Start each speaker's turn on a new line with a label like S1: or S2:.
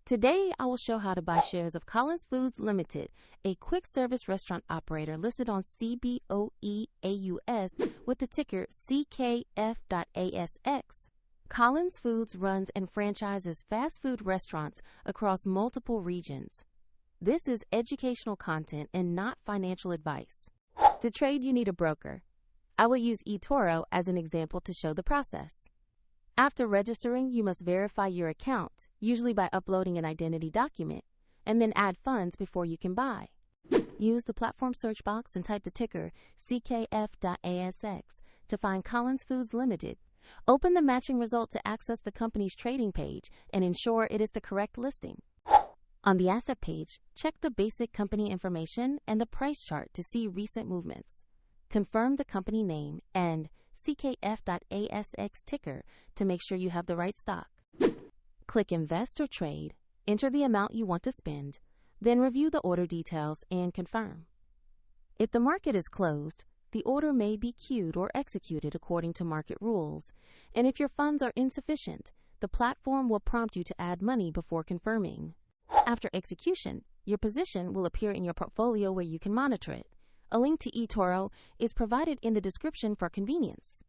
S1: Today, I will show how to buy shares of Collins Foods Limited, a quick-service restaurant operator listed on CBOE AUS with the ticker CKF.ASX. Collins Foods runs and franchises fast food restaurants across multiple regions. This is educational content and not financial advice. To trade, you need a broker. I will use eToro as an example to show the process. After registering, you must verify your account, usually by uploading an identity document, and then add funds before you can buy. Use the platform search box and type the ticker CKF.ASX to find Collins Foods Limited. Open the matching result to access the company's trading page and ensure it is the correct listing. On the asset page, check the basic company information and the price chart to see recent movements. Confirm the company name and CKF.ASX ticker to make sure you have the right stock. Click Invest or Trade, enter the amount you want to spend, then review the order details and confirm. If the market is closed, the order may be queued or executed according to market rules, and if your funds are insufficient, the platform will prompt you to add money before confirming. After execution, your position will appear in your portfolio where you can monitor it. A link to eToro is provided in the description for convenience.